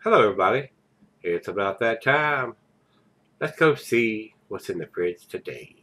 Hello, everybody. It's about that time. Let's go see what's in the fridge today.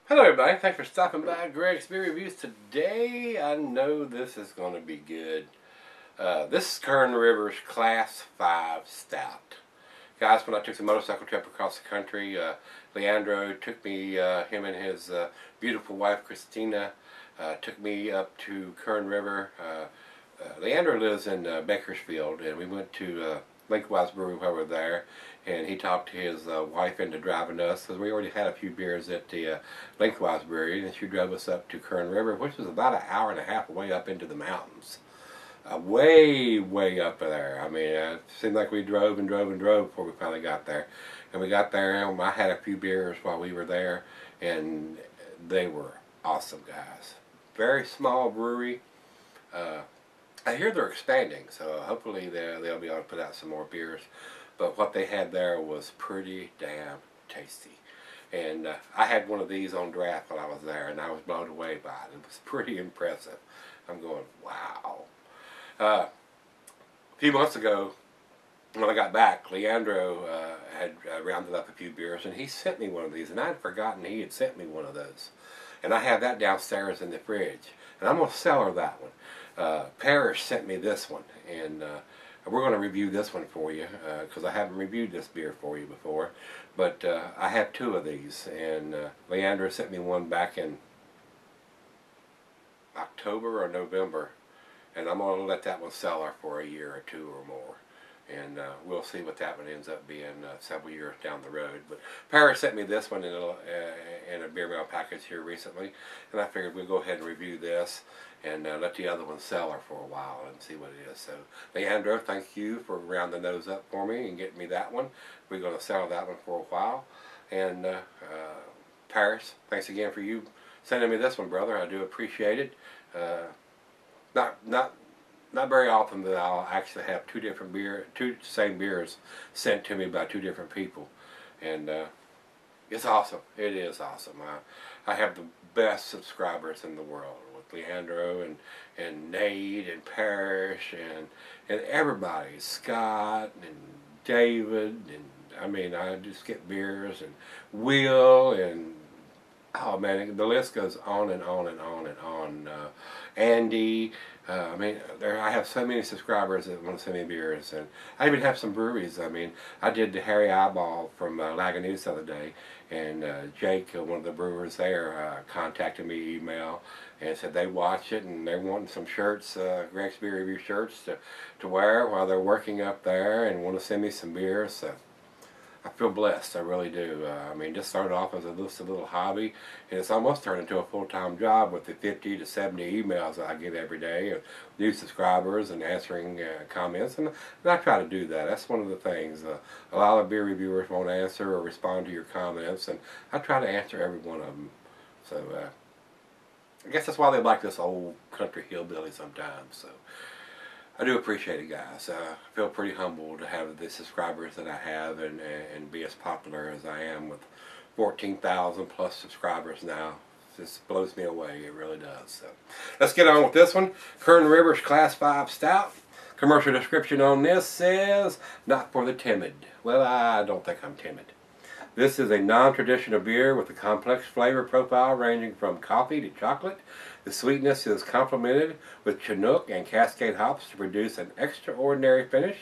Hello, everybody. Thanks for stopping by Gregsbeerreviews today. I know this is going to be good. This is Kern River's Class 5 Stout. Guys, when I took the motorcycle trip across the country, Leandro took me, him and his beautiful wife Christina, took me up to Kern River. Leandro lives in Bakersfield, and we went to Lengthwise Brewery while we were there, and he talked to his wife into driving us, because we already had a few beers at the Lengthwise Brewery, and she drove us up to Kern River, which was about an hour and a half way up into the mountains. Way up there. I mean, it seemed like we drove and drove and drove before we finally got there. And we got there, and I had a few beers while we were there, and they were awesome, guys. Very small brewery. I hear they're expanding, so hopefully they'll be able to put out some more beers. But what they had there was pretty damn tasty. And I had one of these on draft while I was there, and I was blown away by it. It was pretty impressive. I'm going, wow. A few months ago, when I got back, Leandro had rounded up a few beers, and he sent me one of these, and I had forgotten he had sent me one of those. And I have that downstairs in the fridge, and I'm going to sell her that one. Parrish sent me this one, and we're going to review this one for you, because I haven't reviewed this beer for you before, but I have two of these, and Leandro sent me one back in October or November, and I'm going to let that one sell her for a year or two or more. And we'll see what that one ends up being several years down the road. But Paris sent me this one in a beer mail package here recently, and I figured we'd go ahead and review this and let the other one sell her for a while and see what it is. So, Leandro, thank you for rounding those up for me and getting me that one. We're going to sell that one for a while. And Paris, thanks again for you sending me this one, brother. I do appreciate it. Not very often that I'll actually have two same beers sent to me by two different people, and it's awesome. It is awesome. I have the best subscribers in the world with Leandro and Nate and Parrish and everybody, Scott and David, and I mean, I just get beers, and Will, and oh man, the list goes on and on and on and on. Andy, I mean, I have so many subscribers that want to send me beers, and I even have some breweries. I mean, I did the Harry Eyeball from Lagunitas the other day, and Jake, one of the brewers there, contacted me email and said they watch it and they're wanting some shirts, Gregsbeerreview shirts to wear while they're working up there, and want to send me some beers. So I feel blessed, I really do. I mean, just started off as a little hobby, and it's almost turned into a full-time job with the 50 to 70 emails that I get every day of new subscribers and answering comments, and I try to do that. That's one of the things. A lot of beer reviewers won't answer or respond to your comments, and I try to answer every one of them. So I guess that's why they like this old country hillbilly sometimes. So I do appreciate it, guys. I feel pretty humbled to have the subscribers that I have and be as popular as I am with 14,000 plus subscribers now. It just blows me away. It really does. So let's get on with this one. Kern River's Class 5 Stout. Commercial description on this says, not for the timid. Well, I don't think I'm timid. This is a non-traditional beer with a complex flavor profile ranging from coffee to chocolate. The sweetness is complemented with Chinook and Cascade hops to produce an extraordinary finish.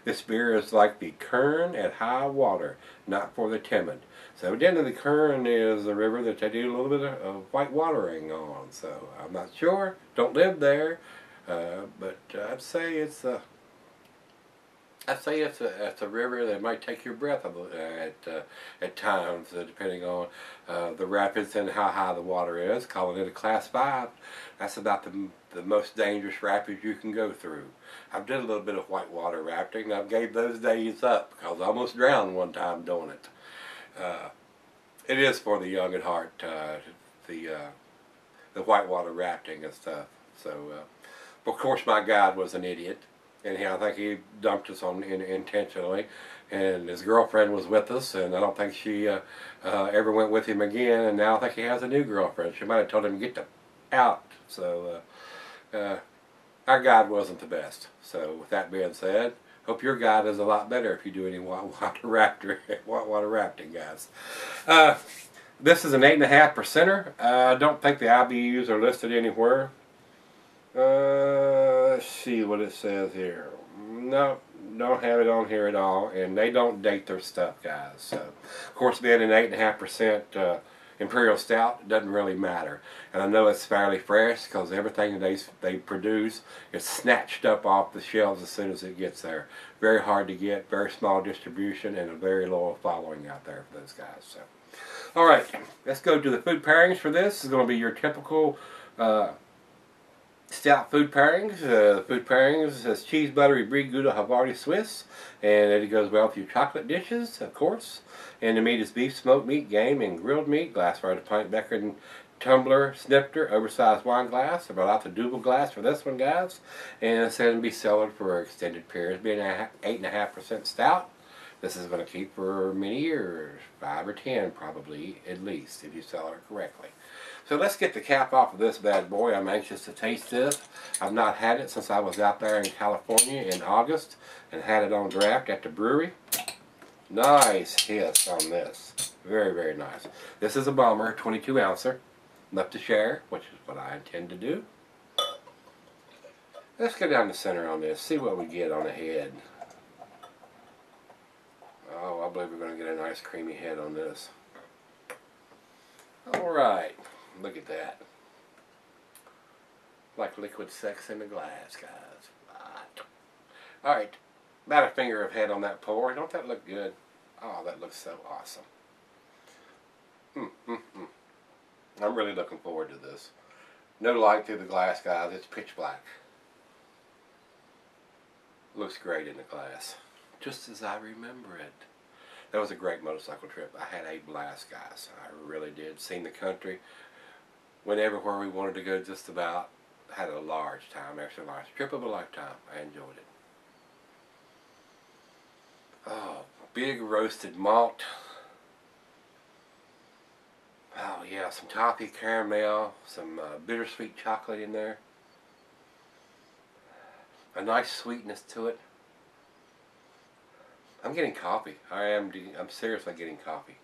This beer is like the Kern at high water, not for the timid. So evidently the Kern is a river that they do a little bit of white watering on. So I'm not sure, don't live there, but I'd say it's I'd say it's a river that might take your breath at times, depending on the rapids and how high the water is. Calling it a Class 5, that's about the most dangerous rapids you can go through. I've done a little bit of whitewater rafting. I gave those days up because I almost drowned one time doing it. It is for the young at heart, the whitewater rafting and stuff. So, of course, my guide was an idiot. And I think he dumped us on intentionally, and his girlfriend was with us, and I don't think she ever went with him again. And now I think he has a new girlfriend. She might have told him to get out. So our guide wasn't the best. So with that being said, hope your guide is a lot better if you do any whitewater rafting, guys. This is an 8.5%er. I don't think the IBUs are listed anywhere. Let's see what it says here. No, don't have it on here at all, and they don't date their stuff, guys. So, of course, being an 8.5% Imperial Stout, it doesn't really matter. And I know it's fairly fresh because everything they produce is snatched up off the shelves as soon as it gets there. Very hard to get, very small distribution, and a very loyal following out there for those guys. So, all right, let's go to the food pairings for this. This is going to be your typical Stout food pairings. Food pairings says cheese, buttery, brie, Gouda, Havarti, Swiss, and it goes well with your chocolate dishes, of course. And the meat is beef, smoked meat, game, and grilled meat. Glassware to pint, becker, and tumbler, snifter, oversized wine glass. I brought out the double glass for this one, guys. And it said to be cellared for extended periods. Being an 8.5% stout, this is going to keep for many years, 5 or 10 probably, at least, if you cellar it correctly. So let's get the cap off of this bad boy. I'm anxious to taste this. I've not had it since I was out there in California in August and had it on draft at the brewery. Nice hiss on this. Very, very nice. This is a bomber, 22 ouncer. Enough to share, which is what I intend to do. Let's go down the center on this, see what we get on the head. Oh, I believe we're going to get a nice creamy head on this. Alright. Look at that. Like liquid sex in a glass, guys. Alright. About a finger of head on that pour. Don't that look good? Oh, that looks so awesome. I'm really looking forward to this. No light through the glass, guys. It's pitch black. Looks great in the glass. Just as I remember it. That was a great motorcycle trip. I had a blast, guys. I really did. Seen the country. Went everywhere we wanted to go just about. Had a large time, actually a large trip of a lifetime. I enjoyed it. Oh, big roasted malt. Oh yeah, some toffee caramel, some bittersweet chocolate in there. A nice sweetness to it. I'm getting coffee. I'm seriously getting coffee.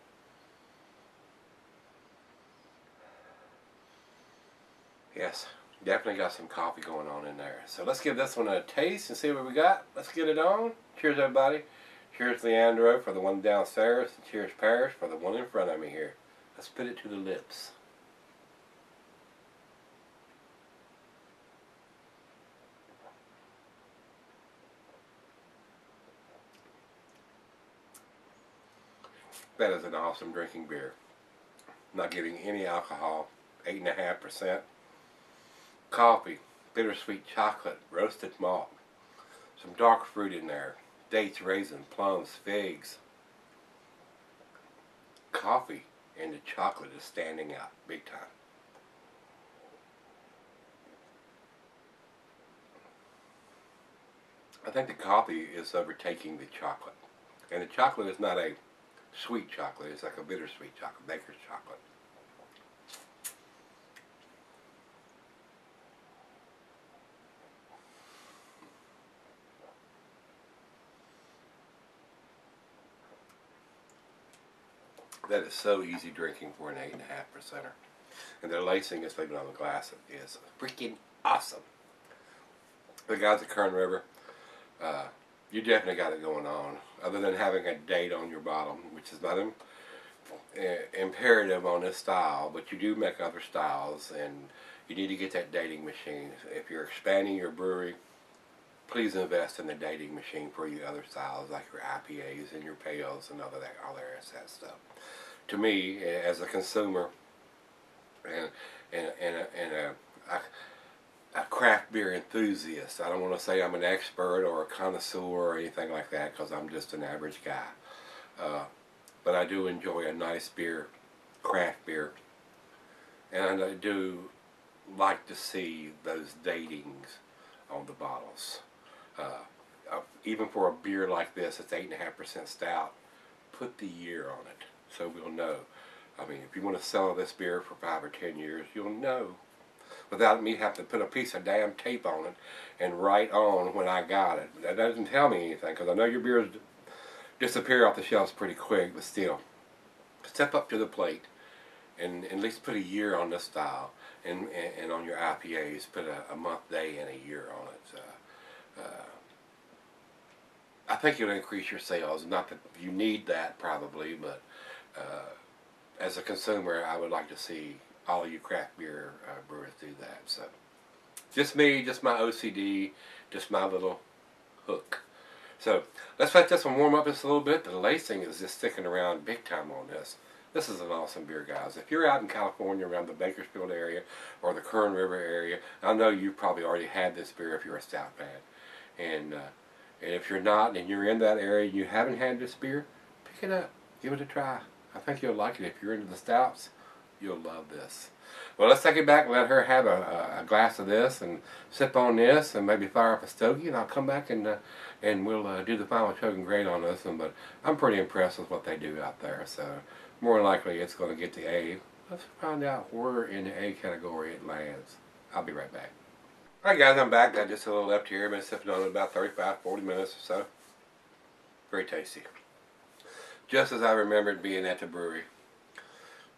Yes, definitely got some coffee going on in there. So let's give this one a taste and see what we got. Let's get it on. Cheers, everybody. Cheers, Leandro, for the one downstairs. And cheers, Parrish, for the one in front of me here. Let's put it to the lips. That is an awesome drinking beer. Not giving any alcohol. 8.5%. Coffee, bittersweet chocolate, roasted malt, some dark fruit in there, dates, raisins, plums, figs. Coffee and the chocolate is standing out big time. I think the coffee is overtaking the chocolate. And the chocolate is not a sweet chocolate, it's like a bittersweet chocolate, baker's chocolate. That is so easy drinking for an 8.5%er. And their lacing is leaving on the glass is freaking awesome. The guys at Kern River, you definitely got it going on. Other than having a date on your bottom, which is not imperative on this style, but you do make other styles, and you need to get that dating machine. If you're expanding your brewery, please invest in the dating machine for your other styles like your IPAs and your pales and all that stuff. To me, as a consumer and a craft beer enthusiast, I don't want to say I'm an expert or a connoisseur or anything like that, because I'm just an average guy. But I do enjoy a nice beer, craft beer, and I do like to see those datings on the bottles. Even for a beer like this, it's 8.5% stout, put the year on it so we'll know. I mean, if you want to sell this beer for 5 or 10 years, you'll know without me having to put a piece of damn tape on it and write on when I got it. That doesn't tell me anything, because I know your beers disappear off the shelves pretty quick, but still, step up to the plate and at least put a year on this style, and on your IPAs, put a month, day, and a year on it. I think it'll increase your sales. Not that you need that probably, but as a consumer, I would like to see all of you craft beer brewers do that. So, just me, just my OCD, just my little hook. So, let's let this one warm up just a little bit. The lacing is just sticking around big time on this. This is an awesome beer, guys. If you're out in California around the Bakersfield area or the Kern River area, I know you've probably already had this beer if you're a stout fan. And if you're not and you're in that area and you haven't had this beer, pick it up. Give it a try. I think you'll like it. If you're into the stouts, you'll love this. Well, let's take it back and let her have a glass of this and sip on this and maybe fire up a stogie, and I'll come back and we'll do the final chug and grade on this one. But I'm pretty impressed with what they do out there, so more likely it's going to get the A. Let's find out where in the A category it lands. I'll be right back. Alright guys, I'm back. Got just a little left here. Been sipping on it about 35-40 minutes or so. Very tasty. Just as I remembered being at the brewery.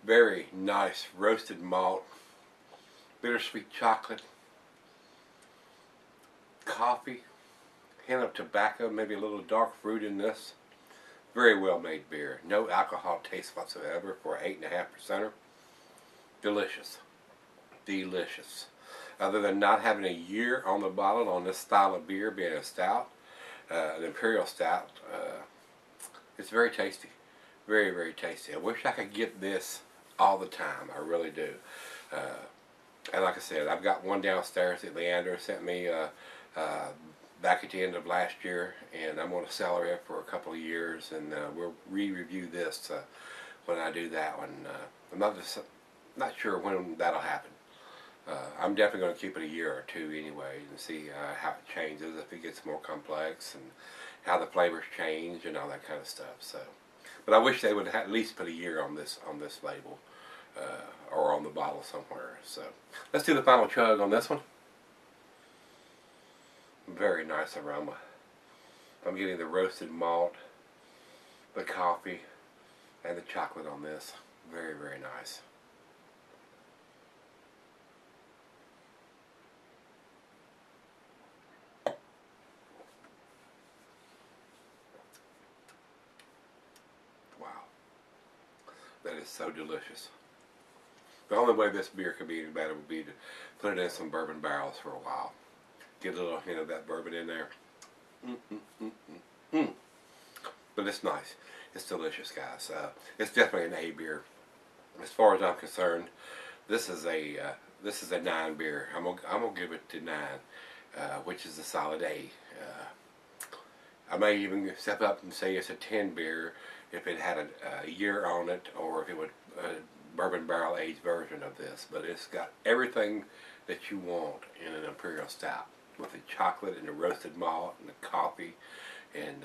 Very nice roasted malt, bittersweet chocolate, coffee, hint of tobacco, maybe a little dark fruit in this. Very well made beer. No alcohol taste whatsoever for an 8.5%er. Delicious. Delicious. Other than not having a year on the bottle on this style of beer, being a stout, an imperial stout, it's very tasty. Very, very tasty. I wish I could get this all the time. I really do. And like I said, I've got one downstairs that Leander sent me back at the end of last year, and I'm going to sell it for a couple of years, and we'll re-review this when I do that one. I'm not sure when that'll happen. I'm definitely going to keep it a year or two anyway and see how it changes, if it gets more complex, and how the flavors change and all that kind of stuff. So, but I wish they would at least put a year on this label or on the bottle somewhere. So let's do the final chug on this one. Very nice aroma. I'm getting the roasted malt, the coffee, and the chocolate on this. Very, very nice. Wow. That is so delicious. The only way this beer could be any better would be to put it in some bourbon barrels for a while. Get a little hint of that bourbon in there. But it's nice. It's delicious, guys. It's definitely an A beer. As far as I'm concerned, this is a 9 beer. I'm gonna give it to 9, which is a solid A. I may even step up and say it's a 10 beer if it had a year on it, or if it would bourbon barrel aged version of this. But it's got everything that you want in an imperial stout, with the chocolate and the roasted malt and the coffee and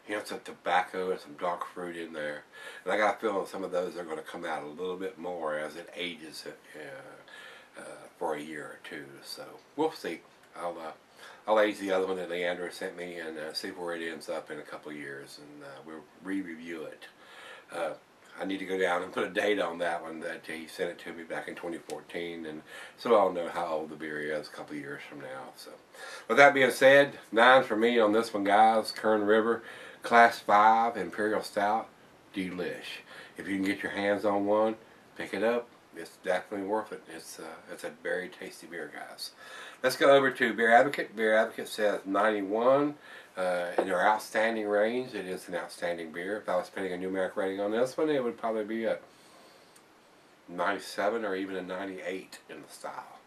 hints of tobacco and some dark fruit in there. And I got a feeling some of those are going to come out a little bit more as it ages for a year or two. So we'll see. I'll age the other one that Leander sent me and see where it ends up in a couple of years, and we'll re-review it. I need to go down and put a date on that one, that he sent it to me back in 2014, and so I'll know how old the beer is a couple of years from now. So, with that being said, 9 for me on this one, guys. Kern River, Class 5 Imperial Stout, delish. If you can get your hands on one, pick it up it's definitely worth it. It's a very tasty beer, guys. Let's go over to Beer Advocate. Beer Advocate says 91 in their outstanding range. It is an outstanding beer. If I was putting a numeric rating on this one, it would probably be a 97 or even a 98 in the style.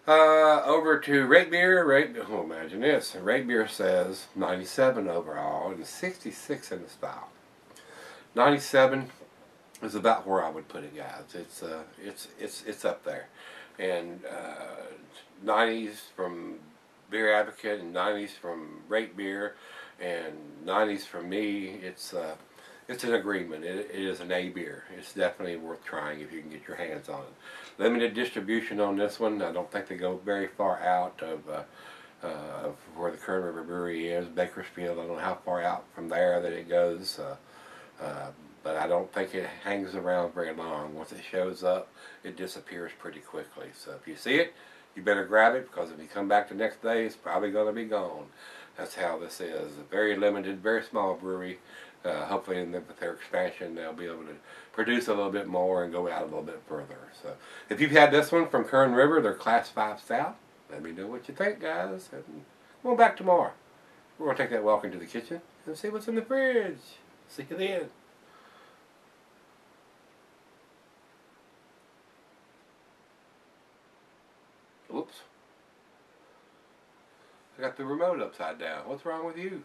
Over to Rate Beer. Oh, imagine this. Rate Beer says 97 overall and 66 in the style. 97 is about where I would put it, guys. It's up there, and 90s from Beer Advocate and 90s from Rate Beer and 90s from me. It's an agreement. It is an A beer. It's definitely worth trying if you can get your hands on it. Limited distribution on this one. I don't think they go very far out of where the Kern River Brewery is. Bakersfield. I don't know how far out from there that it goes. But I don't think it hangs around very long. Once it shows up, it disappears pretty quickly. So if you see it, you better grab it, because if you come back the next day, it's probably going to be gone. That's how this is. A very limited, very small brewery. Hopefully with their expansion, they'll be able to produce a little bit more and go out a little bit further. So if you've had this one from Kern River, their Class 5 Stout, let me know what you think, guys. And we'll back tomorrow. We're going to take that walk into the kitchen and see what's in the fridge. See you then. Oops. I got the remote upside down. What's wrong with you?